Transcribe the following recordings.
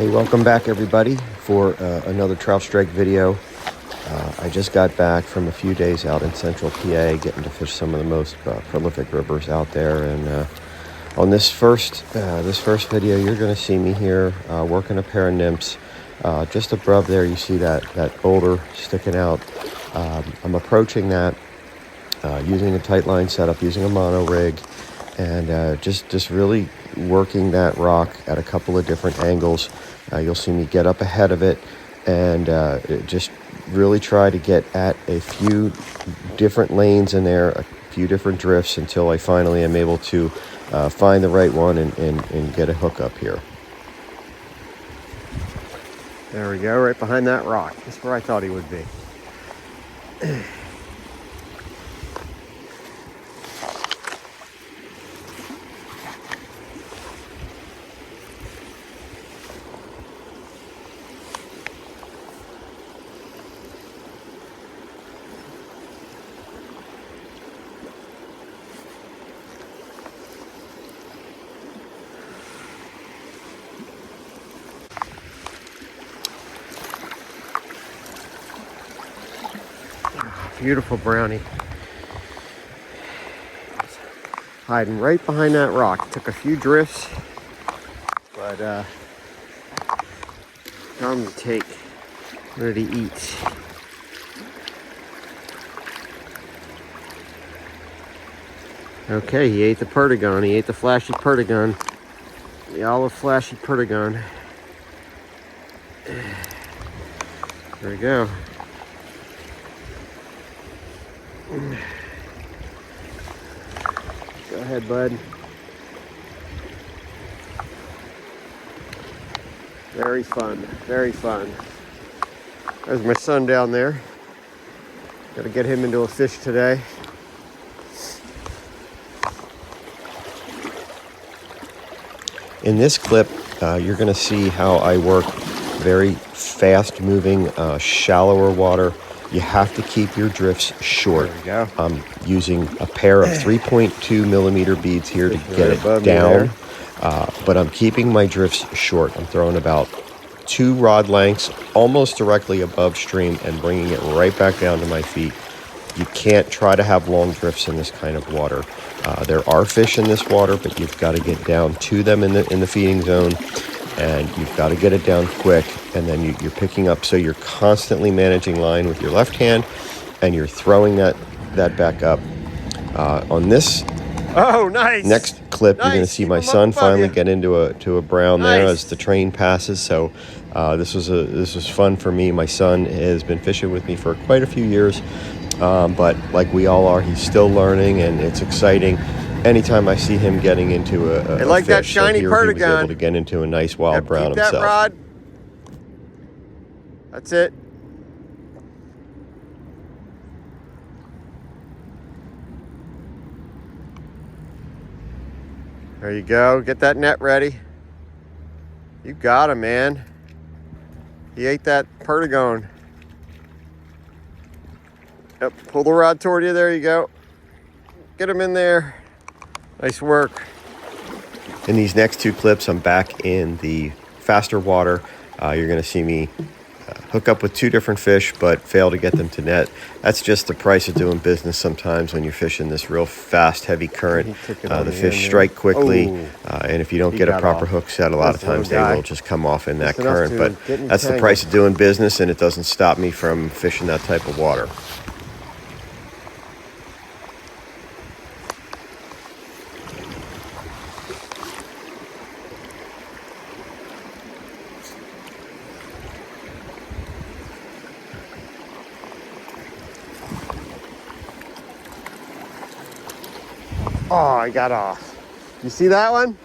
Hey, welcome back everybody for another trout strike video. I just got back from a few days out in central PA getting to fish some of the most prolific rivers out there, and on this first video you're going to see me here working a pair of nymphs. Just above there you see that boulder sticking out. I'm approaching that using a tightline setup, using a monorig, and just really working that rock at a couple of different angles. You'll see me get up ahead of it and just really try to get at a few different lanes in there, a few different drifts, until I finally am able to find the right one and get a hook up here. There we go, right behind that rock. That's where I thought he would be. Beautiful brownie. Hiding right behind that rock. Took a few drifts, but time to take. What did he eat? Okay, he ate the perdigon. He ate the flashy perdigon. The olive flashy perdigon. There we go. Go ahead, bud. Very fun, very fun. There's my son down there. Got to get him into a fish today. In this clip, you're going to see how I work very fast-moving, shallower water. You have to keep your drifts short. There we go. I'm using a pair of 3.2 millimeter beads here to get it down, but I'm keeping my drifts short. I'm throwing about 2 rod lengths almost directly above stream and bringing it right back down to my feet. You can't try to have long drifts in this kind of water. There are fish in this water, but you've got to get down to them in the feeding zone, and you've got to get it down quick, and then you're picking up, so you're constantly managing line with your left hand, and you're throwing that back up. On this next clip, you're going to see my son finally get into a brown there as the train passes. So this was fun for me. My son has been fishing with me for quite a few years, but like we all are, he's still learning, and it's exciting. Anytime I see him getting into a like fish, that shiny perdigon, he was able to get into a nice wild brown himself. That rod. That's it. There you go. Get that net ready. You got him, man. He ate that perdigon. Yep. Pull the rod toward you. There you go. Get him in there. Nice work. In these next 2 clips, I'm back in the faster water. You're going to see me hook up with 2 different fish, but fail to get them to net. That's just the price of doing business sometimes when you're fishing this real fast, heavy current. The fish strike quickly, and if you don't get a proper hook set, a lot of times they will just come off in that current. But that's the price of doing business, and it doesn't stop me from fishing that type of water. Oh, I got off. You see that one?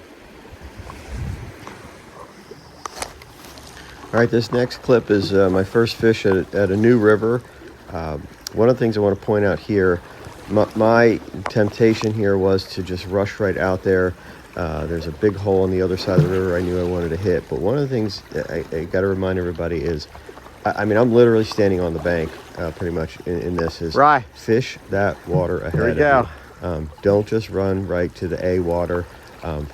All right, this next clip is my first fish at a new river. One of the things I want to point out here, my temptation here was to just rush right out there. There's a big hole on the other side of the river I knew I wanted to hit. But one of the things I got to remind everybody is, I mean, I'm literally standing on the bank pretty much in this, is fish that water ahead of you. Don't just run right to the A water.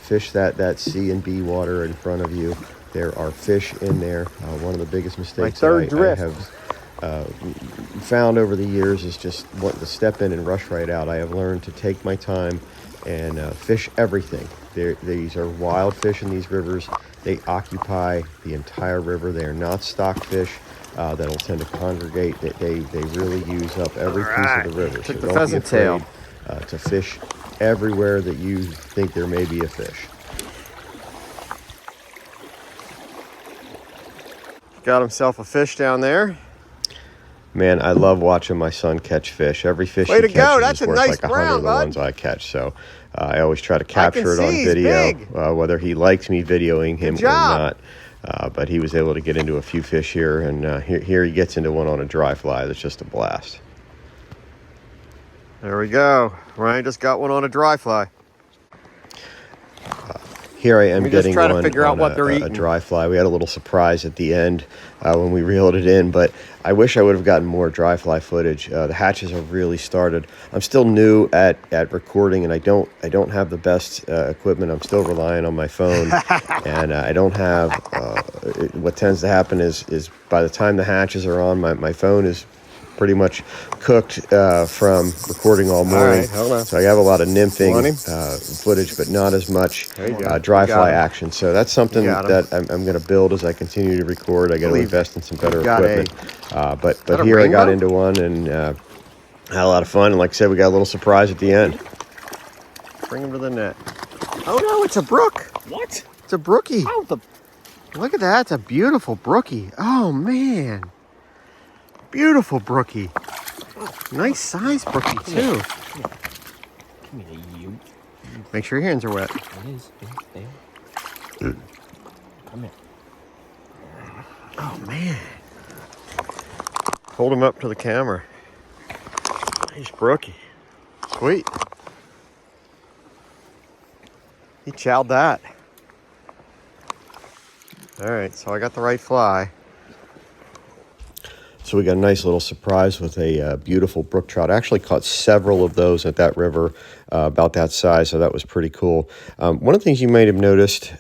Fish that C and B water in front of you. There are fish in there. One of the biggest mistakes third that I drift. have found over the years is just wanting to step in and rush right out. I have learned to take my time and fish everything. These are wild fish in these rivers. They occupy the entire river. They are not stock fish that'll tend to congregate. They really use up every piece of the river. Took So the don't be pheasant afraid tail. to fish everywhere that you think there may be a fish. Got himself a fish down there. Man, I love watching my son catch fish. Every fish Way he to catches go. That's is a worth nice like 100 brown, of the bud. ones I catch. So I always try to capture it on he's video, big. whether he likes me videoing him or job. not. But he was able to get into a few fish here, and here he gets into one on a dry fly. That's just a blast. There we go. Ryan just got one on a dry fly. Here I am me just getting try to one figure out on what they're a eating. dry fly. We had a little surprise at the end when we reeled it in, but I wish I would have gotten more dry fly footage. The hatches have really started. I'm still new at recording, and I don't have the best equipment. I'm still relying on my phone, and I don't have. What tends to happen is by the time the hatches are on, my phone is pretty much cooked from recording all morning. All right, hold on. So I have a lot of nymphing Want him? footage, but not as much There you go. dry You got fly him. action. So that's something You got him. that I'm going to build as I continue to record. I got to Believe invest in some better you got equipment. But that a here I got rainbow? into one and had a lot of fun. And like I said, we got a little surprise at the end. Bring him to the net. Oh no, it's a brook. What? It's a brookie. How the? Look at that. It's a beautiful brookie. Oh man. Beautiful brookie. Nice size brookie too. Give me the you. Make sure your hands are wet. It is there. Come here. Oh man. Hold him up to the camera. Nice brookie. Sweet. He chowed that. All right, so I got the right fly. So we got a nice little surprise with a beautiful brook trout. I actually caught several of those at that river about that size, so that was pretty cool. One of the things you might have noticed,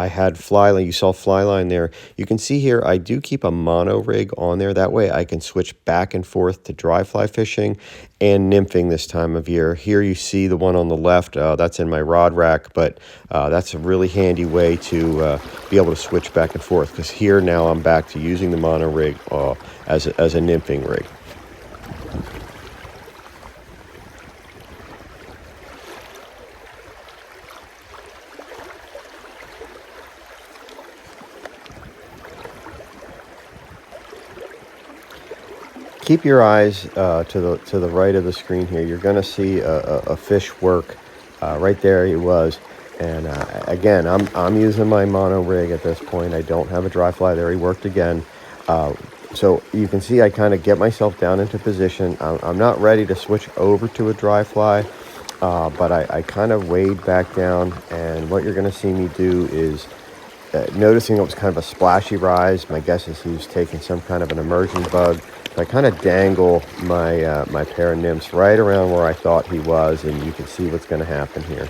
I had fly line. You saw fly line there. You can see here I do keep a mono rig on there. That way I can switch back and forth to dry fly fishing and nymphing this time of year. Here you see the one on the left. That's in my rod rack, but that's a really handy way to be able to switch back and forth, because here now I'm back to using the mono rig as a nymphing rig. Keep your eyes to the right of the screen here. You're going to see a fish work. Right there he was. And again, I'm using my mono rig at this point. I don't have a dry fly there. He worked again. So you can see I kind of get myself down into position. I'm not ready to switch over to a dry fly, but I kind of wade back down. And what you're going to see me do is noticing it was kind of a splashy rise. My guess is he was taking some kind of an immersion bug. So I kind of dangle my my pair of nymphs right around where I thought he was, and you can see what's going to happen here.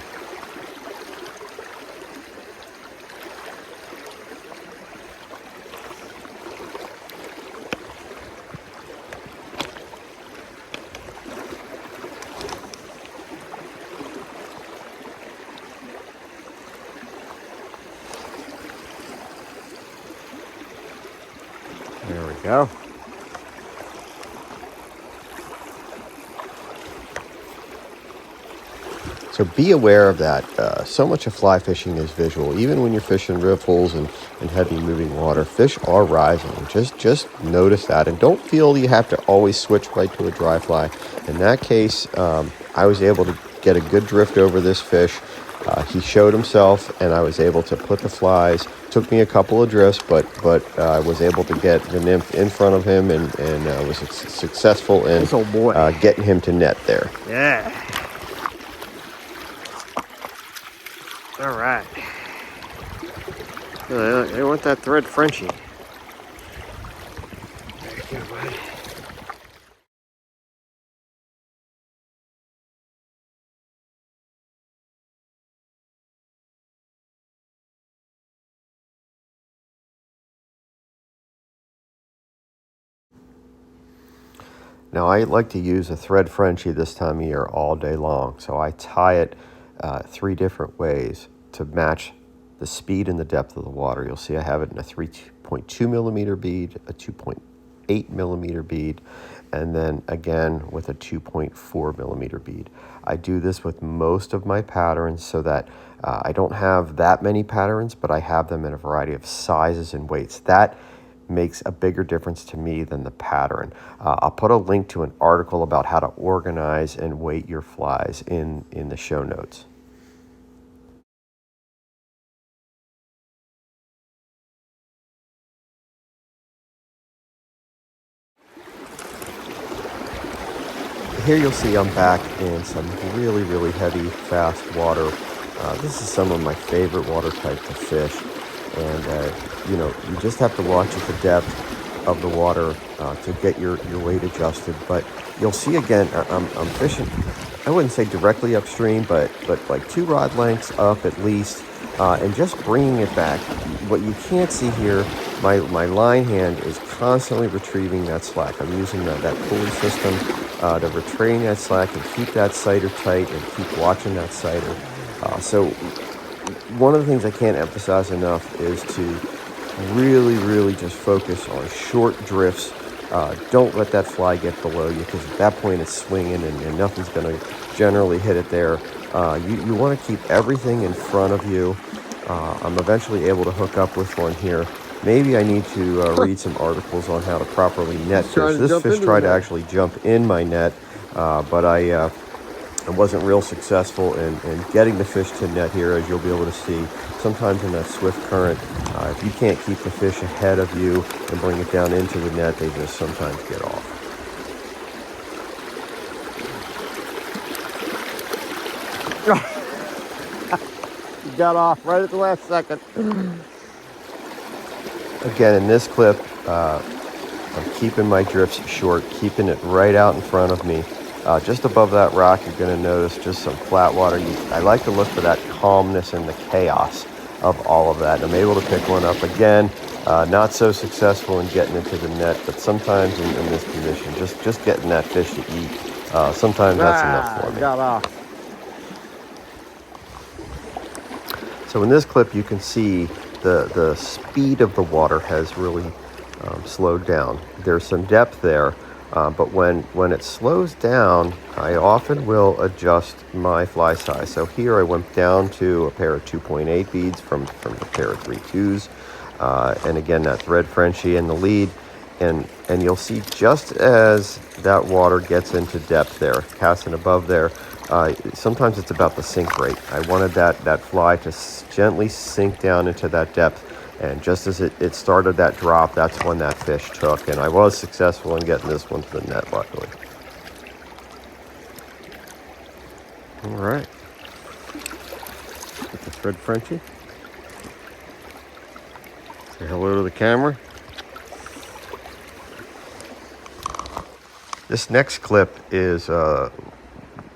There we go. So be aware of that. So much of fly fishing is visual. Even when you're fishing riffles and heavy moving water, fish are rising. Just notice that, and don't feel you have to always switch right to a dry fly. In that case, I was able to get a good drift over this fish. He showed himself, and I was able to put the flies. Took me a couple of drifts, but I was able to get the nymph in front of him, and was successful in This old boy. getting him to net there. Yeah. All right. I want that thread Frenchie. There you go, bud. Now I like to use a thread Frenchie this time of year all day long, so I tie it 3 different ways to match the speed and the depth of the water. You'll see I have it in a 3.2 millimeter bead, a 2.8 millimeter bead, and then again with a 2.4 millimeter bead. I do this with most of my patterns so that I don't have that many patterns, but I have them in a variety of sizes and weights. That makes a bigger difference to me than the pattern. I'll put a link to an article about how to organize and weight your flies in the show notes. Here you'll see I'm back in some really, really heavy, fast water. This is some of my favorite water type to fish. And, you just have to watch at the depth of the water to get your weight adjusted. But you'll see again, I'm fishing, I wouldn't say directly upstream, but like 2 rod lengths up at least, and just bringing it back. What you can't see here, my line hand is constantly retrieving that slack. I'm using that pulley system to retrain that slack and keep that sighter tight and keep watching that sighter. So one of the things I can't emphasize enough is to really, really just focus on short drifts. Don't let that fly get below you, because at that point it's swinging and nothing's going to generally hit it there. You want to keep everything in front of you. I'm eventually able to hook up with one here. Maybe I need to read some articles on how to properly net fish. This fish tried to actually jump in my net, but I wasn't real successful in getting the fish to net here, as you'll be able to see. Sometimes in that swift current, if you can't keep the fish ahead of you and bring it down into the net, they just sometimes get off. You got off right at the last second. Again, in this clip, I'm keeping my drifts short, keeping it right out in front of me. Just above that rock, you're going to notice just some flat water. I like to look for that calmness and the chaos of all of that. And I'm able to pick one up again. Not so successful in getting into the net, but sometimes in this condition, just getting that fish to eat, sometimes that's enough for me. Got off. So in this clip, you can see the speed of the water has really slowed down. There's some depth there, but when it slows down, I often will adjust my fly size. So here I went down to a pair of 2.8 beads from a pair of 3.2s, and again that thread Frenchie in the lead. And you'll see just as that water gets into depth there, casting above there, sometimes it's about the sink rate. I wanted that fly to gently sink down into that depth, and just as it started that drop, that's when that fish took, and I was successful in getting this one to the net, luckily. All right. Get the thread Frenchie. Say hello to the camera. This next clip is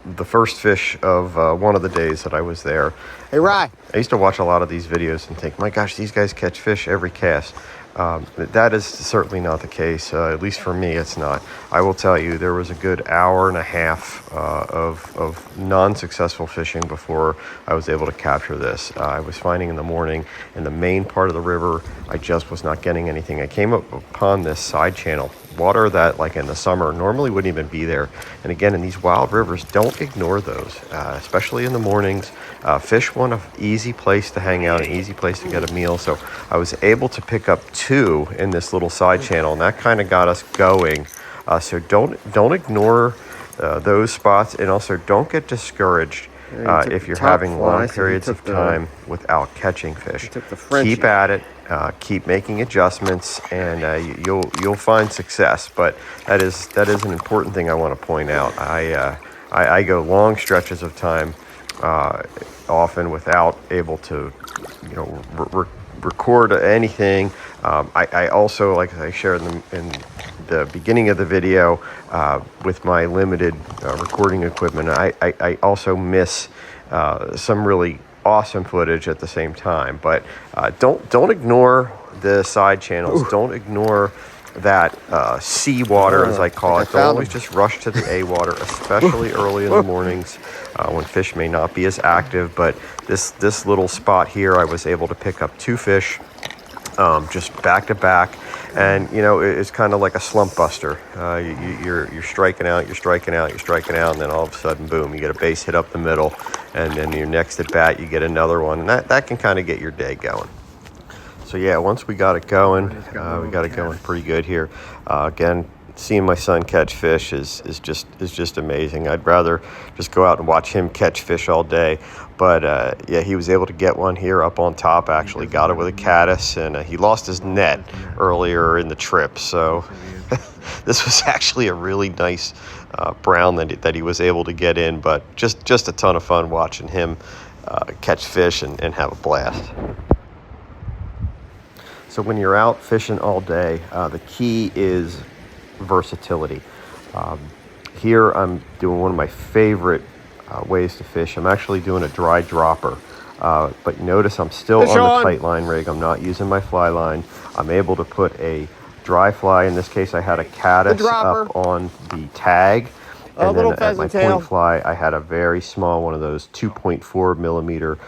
the first fish of one of the days that I was there. Hey, Rye. I used to watch a lot of these videos and think, my gosh, these guys catch fish every cast. That is certainly not the case. At least for me, it's not. I will tell you, there was a good hour and a half of non-successful fishing before I was able to capture this. I was finding in the morning in the main part of the river, I just was not getting anything. I came up upon this side channel, water that like in the summer normally wouldn't even be there. And again, in these wild rivers, don't ignore those, especially in the mornings. Fish want an easy place to hang out, an easy place to get a meal. So I was able to pick up 2 in this little side channel, and that kind of got us going. So don't ignore those spots, and also don't get discouraged if you're having long periods of time without catching fish. Keep at it. Keep making adjustments, and you'll find success. But that is an important thing I want to point out. I go long stretches of time, often without able to, record anything. I also, like I shared in the beginning of the video, with my limited recording equipment, I also miss some really awesome footage at the same time. But don't ignore the side channels. Don't ignore that sea water, as I call it. Don't always just rush to the A water, especially early in the mornings when fish may not be as active. But this little spot here, I was able to pick up 2 fish just back to back. And, you know, it's kind of like a slump buster. You're striking out, you're striking out, you're striking out, and then all of a sudden, boom, you get a base hit up the middle. And then your next at bat, you get another one. And that can kind of get your day going. So yeah, once we got it going, we got it going pretty good here. Again, seeing my son catch fish is just amazing. I'd rather just go out and watch him catch fish all day. But yeah, he was able to get one here up on top. Actually, got it with a caddis, and he lost his net earlier in the trip. So this was actually a really nice brown that he was able to get in. But just a ton of fun watching him catch fish and have a blast. So when you're out fishing all day, the key is versatility. Here I'm doing one of my favorite ways to fish. I'm actually doing a dry dropper. But notice I'm still on the tightline rig. I'm not using my fly line. I'm able to put a dry fly. In this case, I had a caddis up on the tag. And then at my point fly, I had a very small one of those 2.4 millimeter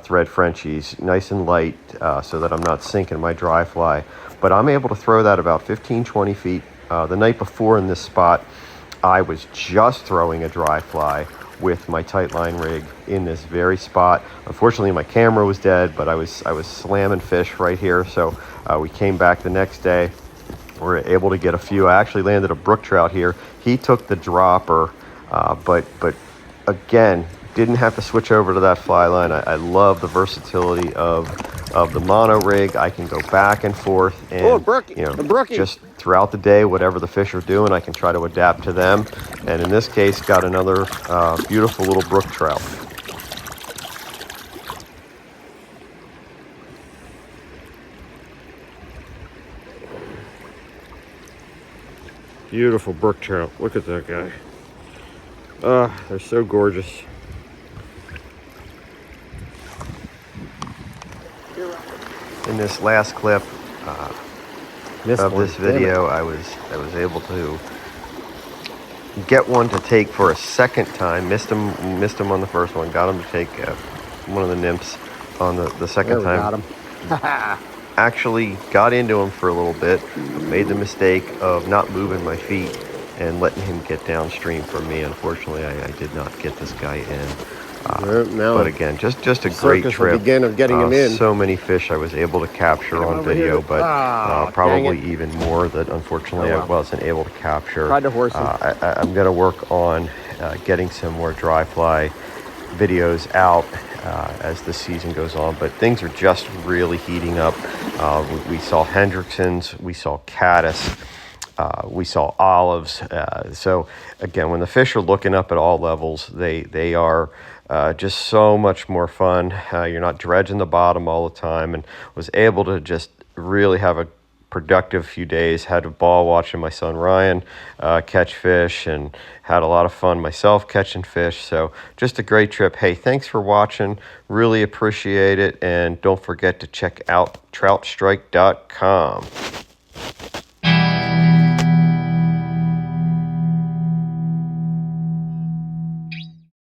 thread Frenchies, nice and light, so that I'm not sinking my dry fly. But I'm able to throw that about 15, 20 feet. The night before in this spot, I was just throwing a dry fly with my tightline rig in this very spot. Unfortunately, my camera was dead, but I was slamming fish right here. So we came back the next day. We were able to get a few. I actually landed a brook trout here. He took the dropper, but again, didn't have to switch over to that fly line. I love the versatility of the mono rig. I can go back and forth, and just throughout the day, whatever the fish are doing, I can try to adapt to them. And in this case, got another beautiful little brook trout. Beautiful brook trout. Look at that guy. They're so gorgeous. In this last clip of this video, I was able to get one to take for a second time. Missed him on the first one. Got him to take one of the nymphs on the second time. Got him. Actually got into him for a little bit. Made the mistake of not moving my feet and letting him get downstream from me. Unfortunately, I did not get this guy in. But again, just a great trip. Of getting him in. So many fish I was able to capture on video, but probably even more that unfortunately I wasn't able to capture. Tried to horse him. I'm going to work on getting some more dry fly videos out as the season goes on, but things are just really heating up. We saw Hendricksons, we saw caddis, we saw olives. So again, when the fish are looking up at all levels, they are just so much more fun. You're not dredging the bottom all the time, and was able to just really have a productive few days. Had a ball watching my son Ryan catch fish, and had a lot of fun myself catching fish. So just a great trip. Hey, thanks for watching. Really appreciate it, and don't forget to check out troutstrike.com.